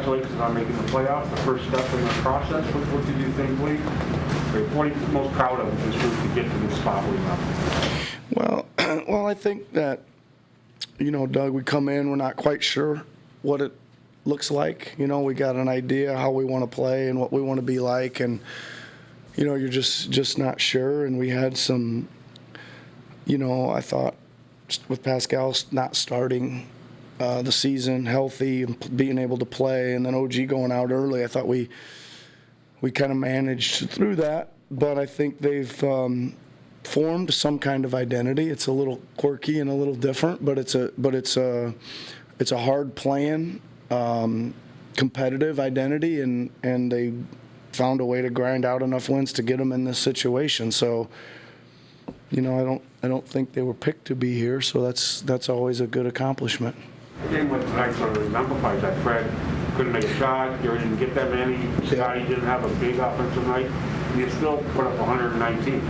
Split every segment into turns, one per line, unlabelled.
congratulations on making the playoffs, the first step in the process. What did you think, Lee? What are you most proud of this group to get to this spot we're in?
Well, I think that, Doug, we come in, we're not quite sure what it looks like. We got an idea how we want to play and what we want to be like, and you're just not sure. And we had some, I thought with Pascal not starting the season healthy and being able to play, and then OG going out early, I thought we kind of managed through that. But I think they've formed some kind of identity. It's a little quirky and a little different, but it's a hard playing, competitive identity, and they found a way to grind out enough wins to get them in this situation. So, I don't think they were picked to be here. So that's always a good accomplishment.
The game with tonight sort of exemplifies that. Fred couldn't make a shot. Gary didn't get that many. Scotty didn't have a big offensive night. And you still put up 119.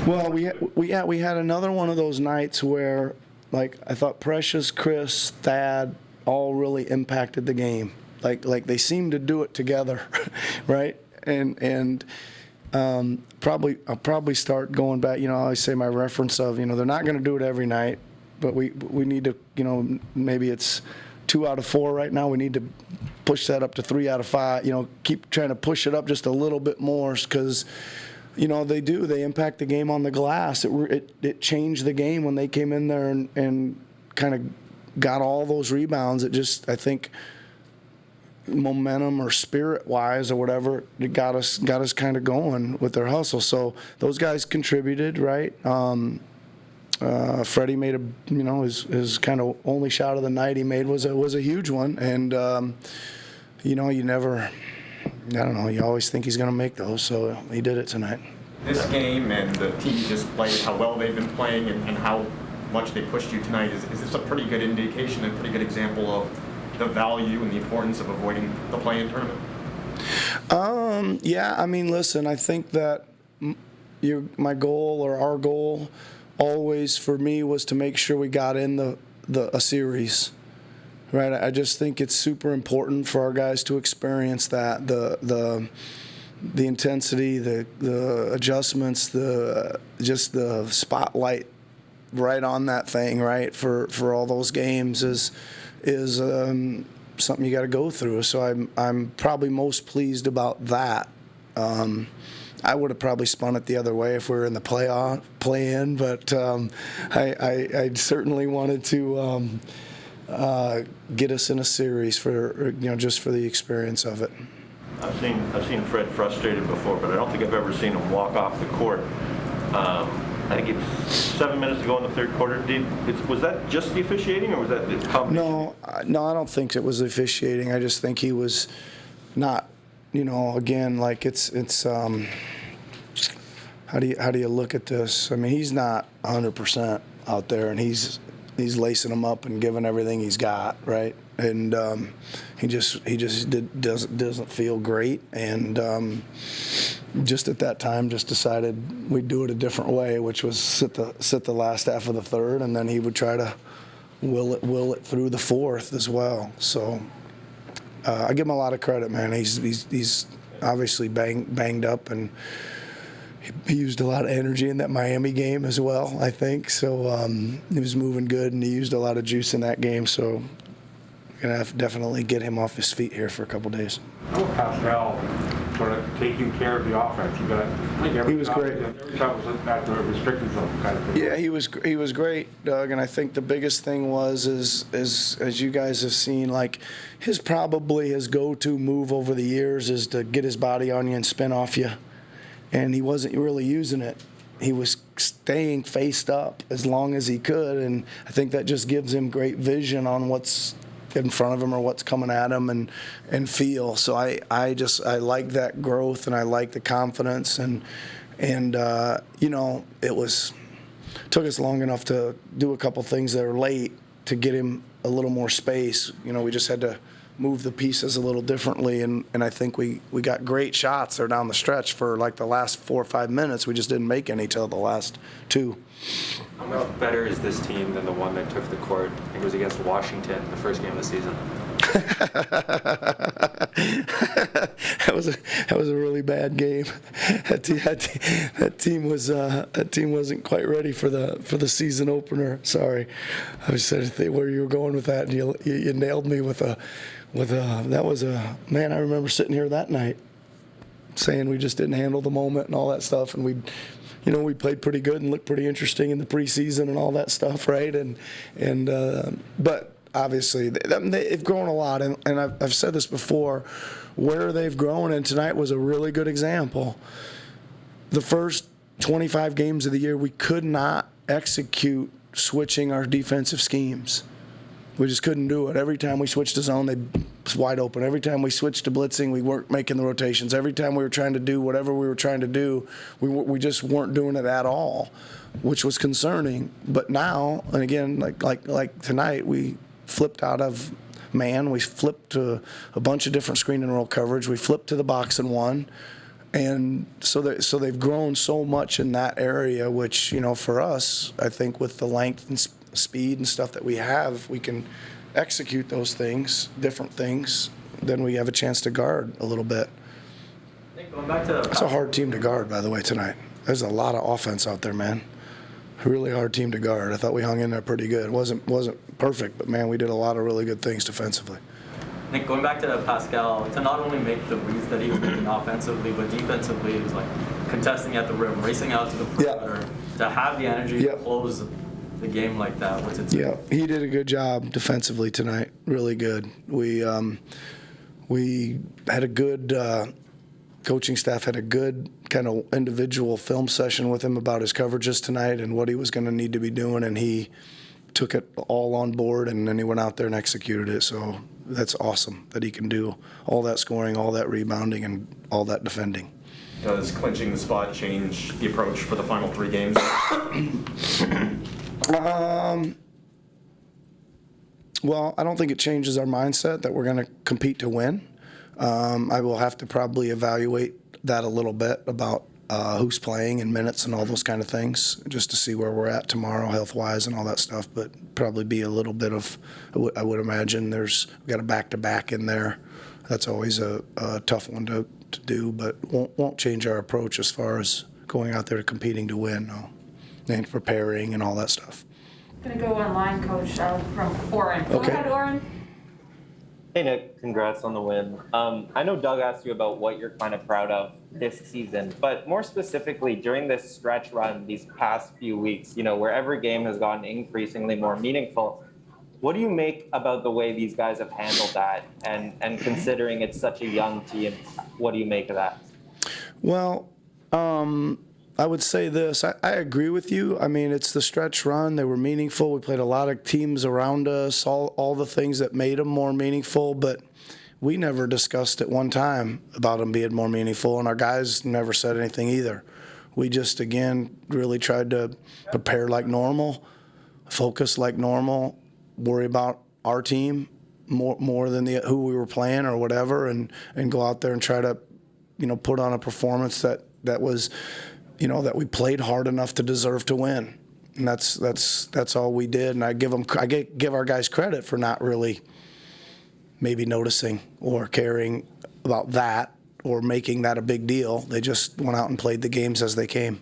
Well, we had another one of those nights where, like, I thought Precious, Chris, Thad all really impacted the game. Like they seemed to do it together, right? And I'll probably start going back. I always say my reference of, they're not going to do it every night, but we need to, maybe it's 2 out of 4 right now. We need to push that up to 3 out of 5. Keep trying to push it up just a little bit more, because they impact the game on the glass. It changed the game when they came in there and kind of got all those rebounds. It just, I think, momentum or spirit wise or whatever, it got us kind of going with their hustle. So those guys contributed, right? Freddie made his kind of only shot of the night he made was a huge one, and you never, I don't know, you always think he's going to make those, so he did it tonight.
This game and the team you just played, how well they've been playing and how much they pushed you tonight, is this a pretty good indication and pretty good example of the value and the importance of avoiding the play-in tournament?
Yeah, listen, I think that my goal or our goal always for me was to make sure we got in a series, right? I just think it's super important for our guys to experience that, the intensity, the adjustments, just the spotlight right on that thing, right, for all those games is something you got to go through. So I'm probably most pleased about that. I would have probably spun it the other way if we were in the play-in, but I certainly wanted to get us in a series for just for the experience of it.
I've seen Fred frustrated before, but I don't think I've ever seen him walk off the court. I think it was 7 minutes to go in the third quarter. Was that just the officiating, or was that the combination?
No, I don't think it was the officiating. I just think he was not, again, like it's how do you look at this? He's not 100% out there, and he's lacing them up and giving everything he's got, right? And he just doesn't feel great, and just at that time just decided we'd do it a different way, which was sit the last half of the third, and then he would try to will it through the fourth as well. So I give him a lot of credit, man. He's obviously banged up, and he used a lot of energy in that Miami game as well, I think. So he was moving good, and he used a lot of juice in that game. So we're going to have to definitely get him off his feet here for a couple days.
How about Pascal sort of taking care of the offense?
He was great.
Every shot was at the restricted zone kind of thing.
Yeah, he was great, Doug. And I think the biggest thing was as you guys have seen, like his go-to move over the years is to get his body on you and spin off you. And he wasn't really using it. He was staying faced up as long as he could, and I think that just gives him great vision on what's in front of him or what's coming at him and feel. So I like that growth, and I like the confidence, and it took us long enough to do a couple things that are late to get him a little more space. We just had to move the pieces a little differently, and I think we got great shots there down the stretch for like the last 4 or 5 minutes. We just didn't make any till the last 2.
How much better is this team than the one that took the court? I think it was against Washington, the first game of the season.
That was a really bad game. That team wasn't quite ready for the season opener. Sorry, I was trying to think where you were going with that, and you nailed me with a that was a man. I remember sitting here that night saying we just didn't handle the moment and all that stuff, and we played pretty good and looked pretty interesting in the preseason and all that stuff, right? But obviously they've grown a lot, and I've said this before, where they've grown, and tonight was a really good example. The first 25 games of the year, we could not execute switching our defensive schemes. We just couldn't do it. Every time we switched to zone, they was wide open. Every time we switched to blitzing, we weren't making the rotations. Every time we were trying to do whatever we were trying to do, we just weren't doing it at all, which was concerning. But now, and again, like tonight, we flipped out of man. We flipped to a bunch of different screen and roll coverage. We flipped to the box and one. And so they've grown so much in that area, which, for us, I think with the length and speed and stuff that we have, we can execute those things, different things, then we have a chance to guard a little bit.
I think going back to
It's a hard team to guard, by the way, tonight. There's a lot of offense out there, man. A really hard team to guard. I thought we hung in there pretty good. It wasn't perfect, but man, we did a lot of really good things defensively.
Nick, going back to Pascal, to not only make the reads that he was making offensively, but defensively, he was like contesting at the rim, racing out to the perimeter, to have the energy to close the game like that. What's it?
Yeah, he did a good job defensively tonight. Really good. We had a good coaching staff had a good kind of individual film session with him about his coverages tonight and what he was going to need to be doing, and he took it all on board, and then he went out there and executed it. So that's awesome that he can do all that scoring, all that rebounding, and all that defending.
Does clinching the spot change the approach for the final 3 games?
Well, I don't think it changes our mindset that we're going to compete to win. I will have to probably evaluate that a little bit about who's playing and minutes and all those kind of things, just to see where we're at tomorrow, health-wise and all that stuff. But probably be a little bit of, I would imagine we got a back-to-back in there. That's always a tough one to do, but won't change our approach as far as going out there competing to win, no. And preparing and all that stuff.
I'm going to go online, Coach, from Oren. Go
Okay.
ahead, Oren.
Hey, Nick, congrats on the win. I know Doug asked you about what you're kind of proud of this season, but more specifically, during this stretch run these past few weeks, where every game has gotten increasingly more meaningful, what do you make about the way these guys have handled that? And considering it's such a young team, what do you make of that?
Well, I would say this. I agree with you. I mean, it's the stretch run. They were meaningful. We played a lot of teams around us, all the things that made them more meaningful, but we never discussed at one time about them being more meaningful, and our guys never said anything either. We just, again, really tried to prepare like normal, focus like normal, worry about our team more than who we were playing or whatever, and go out there and try to, put on a performance that was, that we played hard enough to deserve to win. And that's all we did. And I give our guys credit for not really maybe noticing or caring about that or making that a big deal. They just went out and played the games as they came.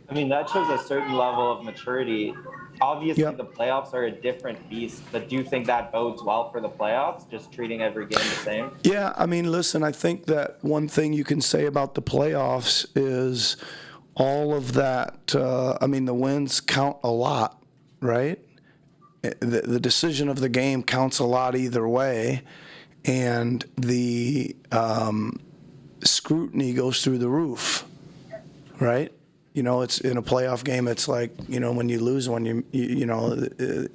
I mean, that shows a certain level of maturity. Obviously,
Yep.
The playoffs are a different beast, but do you think that bodes well for the playoffs, just treating every game the same?
Yeah, I mean, listen, I think that one thing you can say about the playoffs is all of that, the wins count a lot, right? The decision of the game counts a lot either way, and the scrutiny goes through the roof, right? It's in a playoff game. It's like, when you lose one, here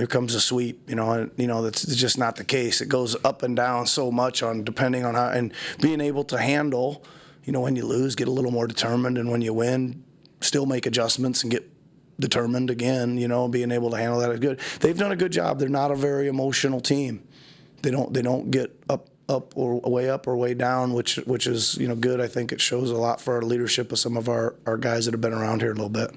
comes a sweep. That's just not the case. It goes up and down so much depending on how, and being able to handle, when you lose, get a little more determined, and when you win, still make adjustments and get determined again. Being able to handle that is good. They've done a good job. They're not a very emotional team. They don't get up or way down, which is good. I think it shows a lot for our leadership of some of our guys that have been around here a little bit.